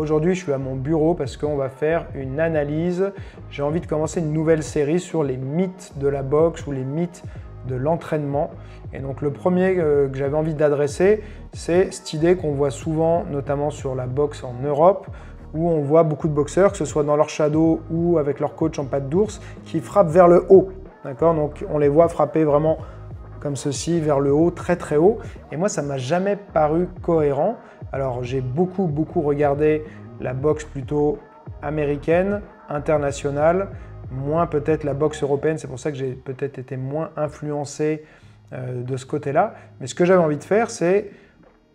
Aujourd'hui, je suis à mon bureau parce qu'on va faire une analyse. J'ai envie de commencer une nouvelle série sur les mythes de la boxe ou les mythes de l'entraînement. Et donc le premier que j'avais envie d'adresser, c'est cette idée qu'on voit souvent, notamment sur la boxe en Europe, où on voit beaucoup de boxeurs, que ce soit dans leur shadow ou avec leur coach en patte d'ours, qui frappent vers le haut. D'accord ? Donc on les voit frapper vraiment comme ceci, vers le haut, très très haut. Et moi, ça ne m'a jamais paru cohérent. Alors j'ai beaucoup regardé la boxe plutôt américaine, internationale, moins peut-être la boxe européenne. C'est pour ça que j'ai peut-être été moins influencé de ce côté-là. Mais ce que j'avais envie de faire, c'est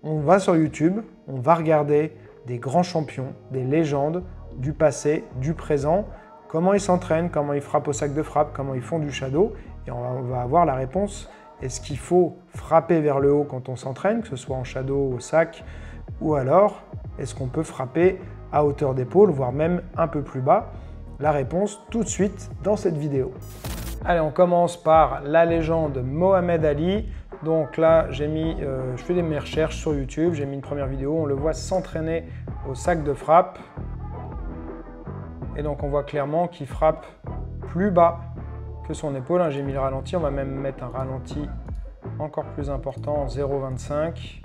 on va sur YouTube, on va regarder des grands champions, des légendes du passé, du présent, comment ils s'entraînent, comment ils frappent au sac de frappe, comment ils font du shadow, et on va avoir la réponse. Est-ce qu'il faut frapper vers le haut quand on s'entraîne, que ce soit en shadow, au sac, ou alors est-ce qu'on peut frapper à hauteur d'épaule, voire même un peu plus bas? La réponse tout de suite dans cette vidéo. Allez, on commence par la légende Mohamed Ali. Donc là, je fais mes recherches sur YouTube, j'ai mis une première vidéo, on le voit s'entraîner au sac de frappe. Et donc on voit clairement qu'il frappe plus bas que son épaule. J'ai mis le ralenti, on va même mettre un ralenti encore plus important, 0,25.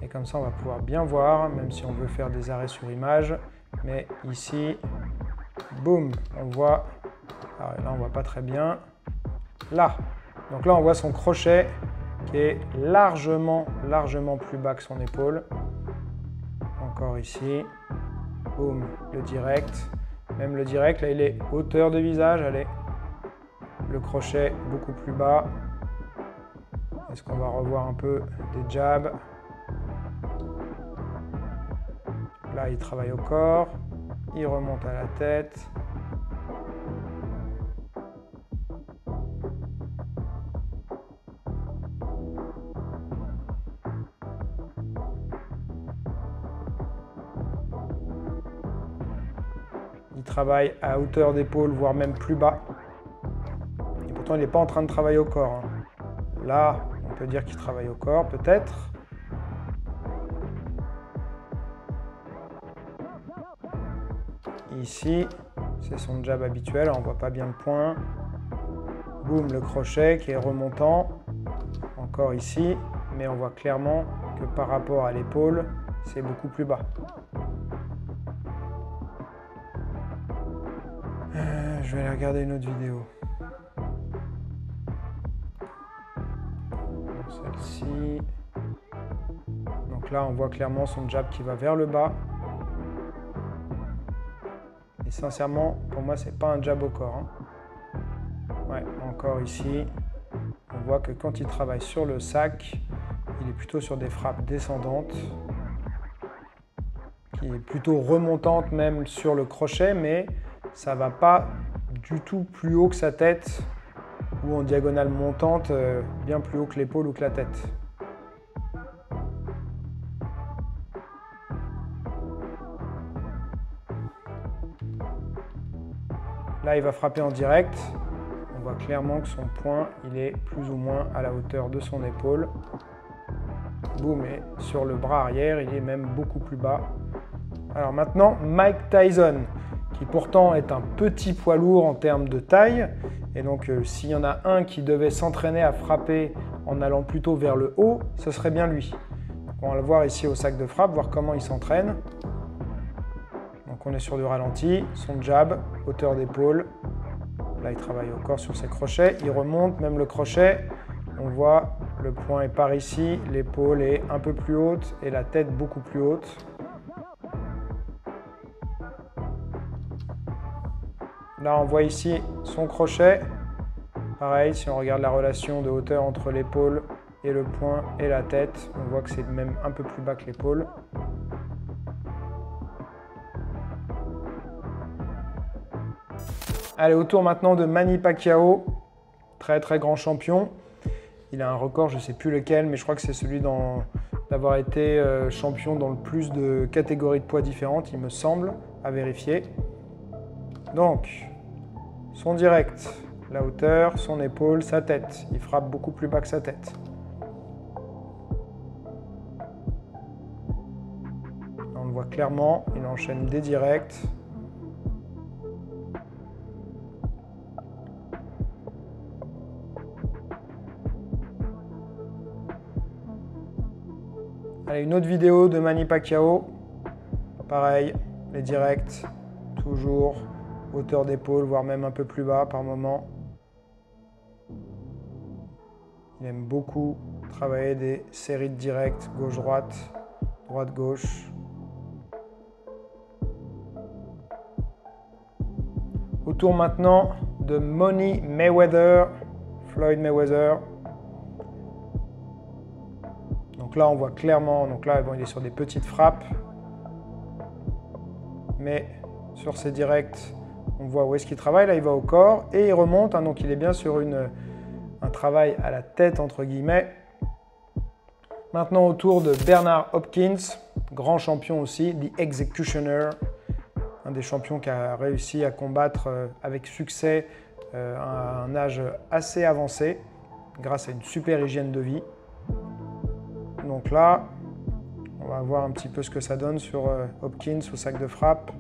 Et comme ça, on va pouvoir bien voir, même si on veut faire des arrêts sur image. Mais ici, boum, on voit, alors là on voit pas très bien, là. Donc là, on voit son crochet qui est largement plus bas que son épaule. Encore ici, boum, le direct. Même le direct, là, il est hauteur de visage, allez. Le crochet beaucoup plus bas. Est-ce qu'on va revoir un peu des jabs? Là, il travaille au corps. Il remonte à la tête. Il travaille à hauteur d'épaule, voire même plus bas. Et pourtant, il n'est pas en train de travailler au corps. Là, on peut dire qu'il travaille au corps, peut-être. Ici, c'est son jab habituel, on ne voit pas bien le point. Boum, le crochet qui est remontant. Encore ici, mais on voit clairement que par rapport à l'épaule, c'est beaucoup plus bas. Je vais aller regarder une autre vidéo. Celle-ci. Donc là, on voit clairement son jab qui va vers le bas. Et sincèrement, pour moi, c'est pas un jab au corps. Ouais, encore ici. On voit que quand il travaille sur le sac, il est plutôt sur des frappes descendantes, qui est plutôt remontante même sur le crochet, mais ça va pas du tout plus haut que sa tête ou en diagonale montante, bien plus haut que l'épaule ou que la tête. Là, il va frapper en direct. On voit clairement que son point, il est plus ou moins à la hauteur de son épaule. Boum, et sur le bras arrière, il est même beaucoup plus bas. Alors maintenant, Mike Tyson, qui pourtant est un petit poids lourd en termes de taille. Et donc, s'il y en a un qui devait s'entraîner à frapper en allant plutôt vers le haut, ce serait bien lui. Donc, on va le voir ici au sac de frappe, voir comment il s'entraîne. Donc on est sur du ralenti, son jab, hauteur d'épaule. Là, il travaille au corps sur ses crochets. Il remonte, même le crochet. On voit le point est par ici, l'épaule est un peu plus haute et la tête beaucoup plus haute. Là, on voit ici son crochet. Pareil, si on regarde la relation de hauteur entre l'épaule et le point et la tête, on voit que c'est même un peu plus bas que l'épaule. Allez, au tour maintenant de Manny Pacquiao, très grand champion. Il a un record, je ne sais plus lequel, mais je crois que c'est celui d'avoir été champion dans le plus de catégories de poids différentes, il me semble, à vérifier. Donc, son direct, la hauteur, son épaule, sa tête. Il frappe beaucoup plus bas que sa tête. On le voit voit clairement, il enchaîne des directs. Allez, une autre vidéo de Manny Pacquiao. Pareil, les directs, toujours hauteur d'épaule, voire même un peu plus bas par moment. Il aime beaucoup travailler des séries de directs, gauche-droite, droite-gauche. Autour maintenant de Money Mayweather, Floyd Mayweather. Donc là, on voit clairement, donc là, bon, il est sur des petites frappes. Mais sur ses directs, on voit où est-ce qu'il travaille. Là, il va au corps et il remonte. Hein, donc il est bien sur un travail à la tête, entre guillemets. Maintenant, autour de Bernard Hopkins, grand champion aussi, The Executioner. Un des champions qui a réussi à combattre avec succès à un âge assez avancé, grâce à une super hygiène de vie. Donc là, on va voir un petit peu ce que ça donne sur Hopkins au sac de frappe.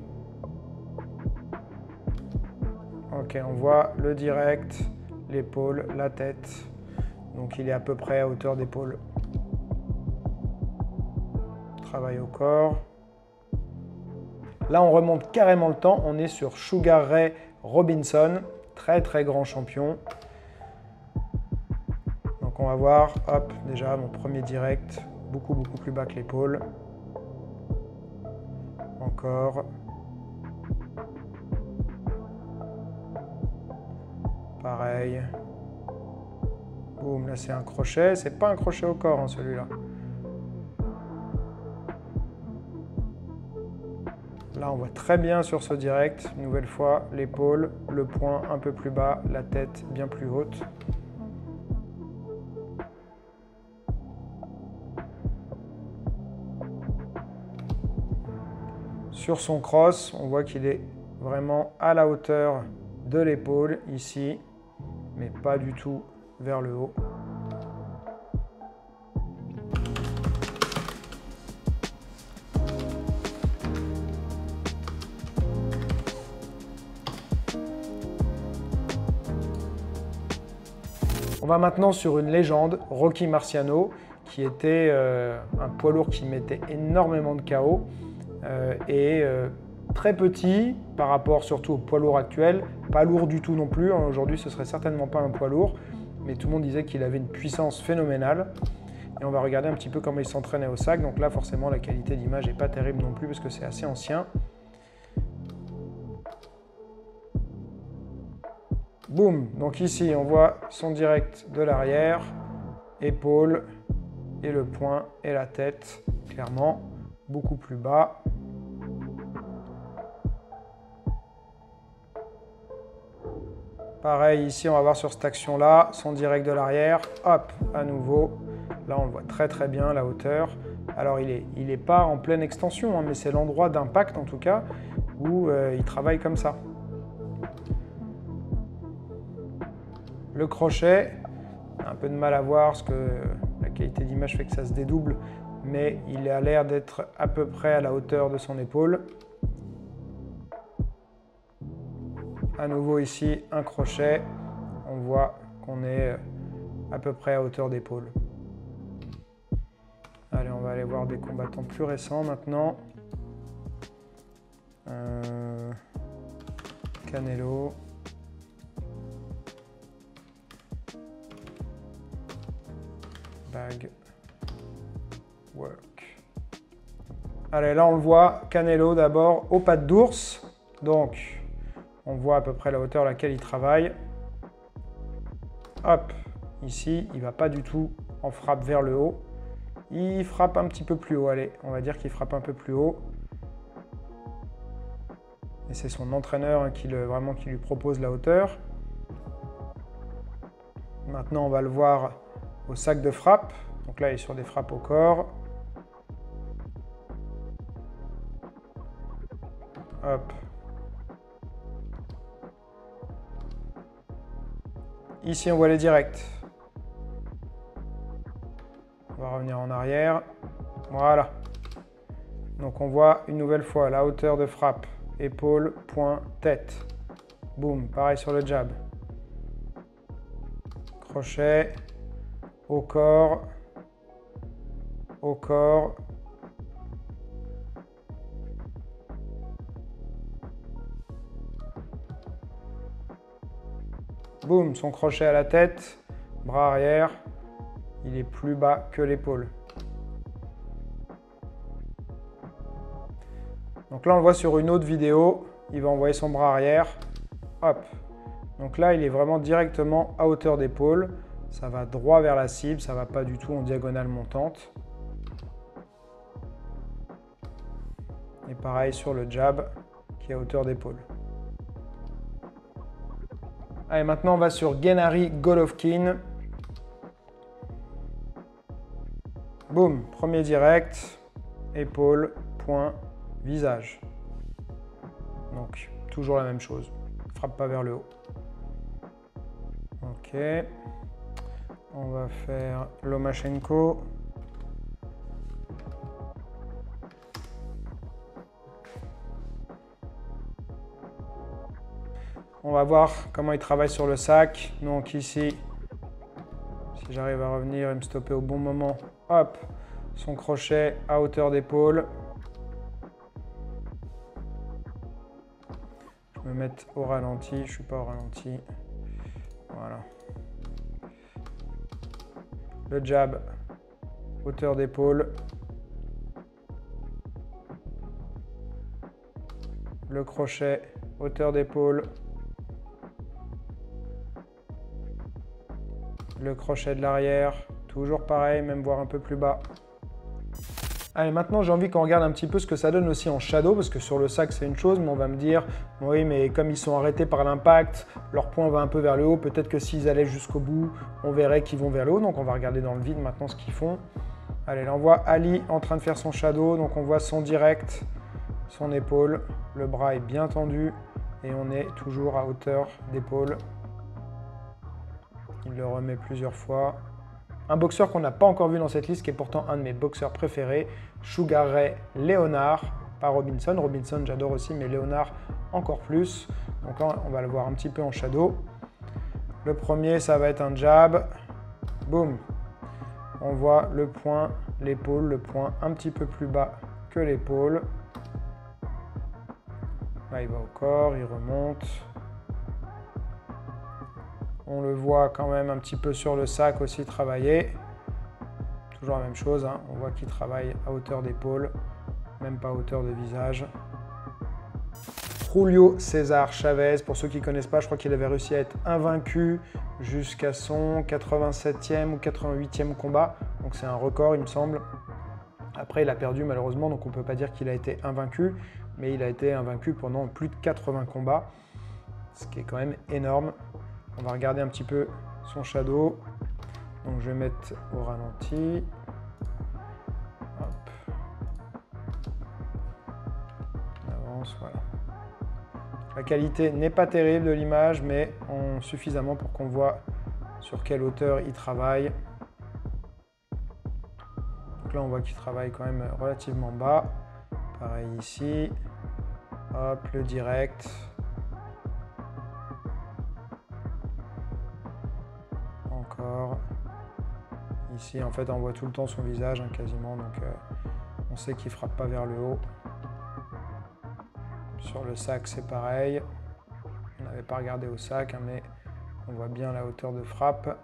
Ok, on voit le direct, l'épaule, la tête. Donc il est à peu près à hauteur d'épaule. Travail au corps. Là, on remonte carrément le temps. On est sur Sugar Ray Robinson, très très grand champion. Donc on va voir, hop, déjà mon premier direct, beaucoup plus bas que l'épaule. Encore. Pareil. Boum, là c'est un crochet. C'est pas un crochet au corps, hein, celui-là. Là, on voit très bien sur ce direct, une nouvelle fois, l'épaule, le poing un peu plus bas, la tête bien plus haute. Sur son cross, on voit qu'il est vraiment à la hauteur de l'épaule, ici, mais pas du tout vers le haut. On va maintenant sur une légende, Rocky Marciano, qui était un poids lourd qui mettait énormément de KO et très petit par rapport surtout au poids lourd actuel, pas lourd du tout non plus. Aujourd'hui, ce serait certainement pas un poids lourd, mais tout le monde disait qu'il avait une puissance phénoménale. Et on va regarder un petit peu comment il s'entraînait au sac. Donc là, forcément, la qualité d'image n'est pas terrible non plus parce que c'est assez ancien. Boum, donc ici on voit son direct de l'arrière, épaule et le poing et la tête, clairement, beaucoup plus bas. Pareil, ici on va voir sur cette action-là, son direct de l'arrière, hop, à nouveau, là on le voit très très bien, la hauteur. Alors il est pas en pleine extension, hein, mais c'est l'endroit d'impact en tout cas, où il travaille comme ça. Le crochet, un peu de mal à voir parce que la qualité d'image fait que ça se dédouble, mais il a l'air d'être à peu près à la hauteur de son épaule. À nouveau ici, un crochet, on voit qu'on est à peu près à hauteur d'épaule. Allez, on va aller voir des combattants plus récents maintenant. Canelo. Bag work. Allez, là on le voit, Canelo d'abord aux pattes d'ours. Donc, on voit à peu près la hauteur à laquelle il travaille. Hop, ici, il ne va pas du tout en frappe vers le haut. Il frappe un petit peu plus haut, allez, on va dire qu'il frappe un peu plus haut. Et c'est son entraîneur hein, qui lui propose la hauteur. Maintenant, on va le voir au sac de frappe. Donc là, il est sur des frappes au corps. Hop. Ici, on voit les directs. On va revenir en arrière. Voilà. Donc on voit une nouvelle fois la hauteur de frappe, épaule, poing, tête. Boum, pareil sur le jab. Crochet, au corps, au corps. Boum, son crochet à la tête, bras arrière, il est plus bas que l'épaule. Donc là, on le voit sur une autre vidéo, il va envoyer son bras arrière, hop. Donc là, il est vraiment directement à hauteur d'épaule, ça va droit vers la cible, ça ne va pas du tout en diagonale montante. Et pareil sur le jab, qui est à hauteur d'épaule. Allez, maintenant on va sur Gennady Golovkin. Boum, premier direct, épaule, poing, visage. Donc, toujours la même chose. Frappe pas vers le haut. Ok. On va faire Lomachenko. On va voir comment il travaille sur le sac. Donc ici, si j'arrive à revenir et me stopper au bon moment, hop, son crochet à hauteur d'épaule. Je vais me mettre au ralenti, je ne suis pas au ralenti. Voilà. Le jab, hauteur d'épaule. Le crochet, hauteur d'épaule. Le crochet de l'arrière, toujours pareil, même voire un peu plus bas. Allez, maintenant j'ai envie qu'on regarde un petit peu ce que ça donne aussi en shadow, parce que sur le sac c'est une chose, mais on va me dire, oui mais comme ils sont arrêtés par l'impact, leur poing va un peu vers le haut, peut-être que s'ils allaient jusqu'au bout, on verrait qu'ils vont vers le haut, donc on va regarder dans le vide maintenant ce qu'ils font. Allez, là on voit Ali en train de faire son shadow, donc on voit son direct, son épaule, le bras est bien tendu, et on est toujours à hauteur d'épaule. Il le remet plusieurs fois. Un boxeur qu'on n'a pas encore vu dans cette liste, qui est pourtant un de mes boxeurs préférés, Sugar Ray Leonard, pas Robinson. Robinson, j'adore aussi, mais Leonard encore plus. Donc là, on va le voir un petit peu en shadow. Le premier, ça va être un jab. Boum. On voit le poing, l'épaule, le poing un petit peu plus bas que l'épaule. Là, il va au corps, il remonte. On le voit quand même un petit peu sur le sac aussi travailler. Toujours la même chose, hein. On voit qu'il travaille à hauteur d'épaule, même pas à hauteur de visage. Julio César Chavez, pour ceux qui ne connaissent pas, je crois qu'il avait réussi à être invaincu jusqu'à son 87e ou 88e combat. Donc c'est un record, il me semble. Après, il a perdu malheureusement, donc on ne peut pas dire qu'il a été invaincu, mais il a été invaincu pendant plus de 80 combats, ce qui est quand même énorme. On va regarder un petit peu son shadow. Donc je vais mettre au ralenti. Hop. On avance, voilà. La qualité n'est pas terrible de l'image, mais suffisamment pour qu'on voit sur quelle hauteur il travaille. Donc là, on voit qu'il travaille quand même relativement bas. Pareil ici. Hop, le direct. Encore. Ici, en fait, on voit tout le temps son visage, hein, quasiment. Donc, on sait qu'il ne frappe pas vers le haut. Sur le sac, c'est pareil. On n'avait pas regardé au sac, hein, mais on voit bien la hauteur de frappe.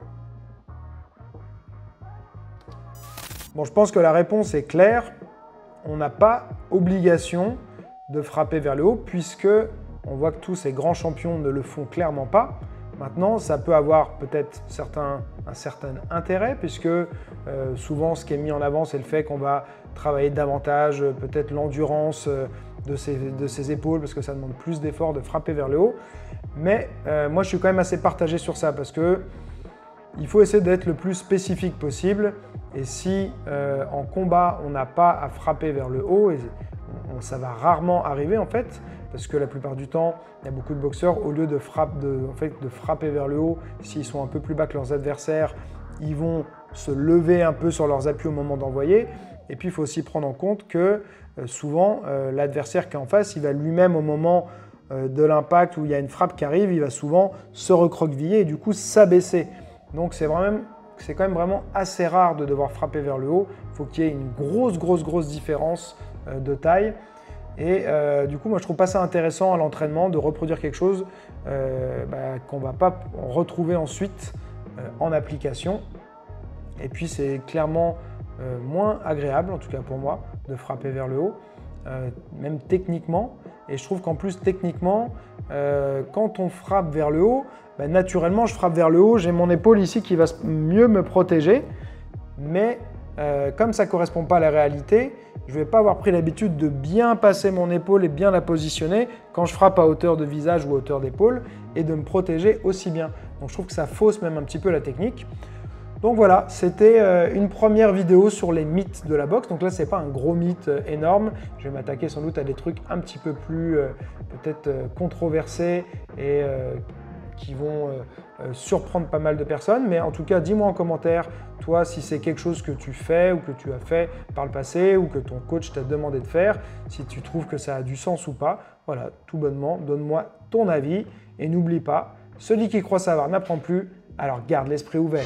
Bon, je pense que la réponse est claire. On n'a pas obligation de frapper vers le haut, puisque on voit que tous ces grands champions ne le font clairement pas. Maintenant, ça peut avoir peut-être un certain intérêt, puisque souvent, ce qui est mis en avant, c'est le fait qu'on va travailler davantage, peut-être l'endurance de ses épaules, parce que ça demande plus d'efforts de frapper vers le haut. Mais moi, je suis quand même assez partagé sur ça, parce que il faut essayer d'être le plus spécifique possible. Et si en combat, on n'a pas à frapper vers le haut, et ça va rarement arriver en fait, parce que la plupart du temps, il y a beaucoup de boxeurs, au lieu de frapper vers le haut, s'ils sont un peu plus bas que leurs adversaires, ils vont se lever un peu sur leurs appuis au moment d'envoyer. Et puis, il faut aussi prendre en compte que souvent l'adversaire qui est en face, il va lui-même au moment de l'impact où il y a une frappe qui arrive, il va souvent se recroqueviller et du coup s'abaisser. Donc c'est quand même vraiment assez rare de devoir frapper vers le haut. Il faut qu'il y ait une grosse différence de taille. Et du coup, moi je trouve pas ça intéressant à l'entraînement de reproduire quelque chose qu'on ne va pas retrouver ensuite en application. Et puis c'est clairement moins agréable, en tout cas pour moi, de frapper vers le haut, même techniquement. Et je trouve qu'en plus techniquement, quand on frappe vers le haut, naturellement je frappe vers le haut, j'ai mon épaule ici qui va mieux me protéger, mais comme ça ne correspond pas à la réalité, je ne vais pas avoir pris l'habitude de bien passer mon épaule et bien la positionner quand je frappe à hauteur de visage ou hauteur d'épaule et de me protéger aussi bien. Donc je trouve que ça fausse même un petit peu la technique. Donc voilà, c'était une première vidéo sur les mythes de la boxe. Donc là, ce n'est pas un gros mythe énorme. Je vais m'attaquer sans doute à des trucs un petit peu plus peut-être controversés et qui vont surprendre pas mal de personnes. Mais en tout cas, dis-moi en commentaire, toi, si c'est quelque chose que tu fais ou que tu as fait par le passé ou que ton coach t'a demandé de faire, si tu trouves que ça a du sens ou pas. Voilà, tout bonnement, donne-moi ton avis. Et n'oublie pas, celui qui croit savoir n'apprend plus, alors garde l'esprit ouvert.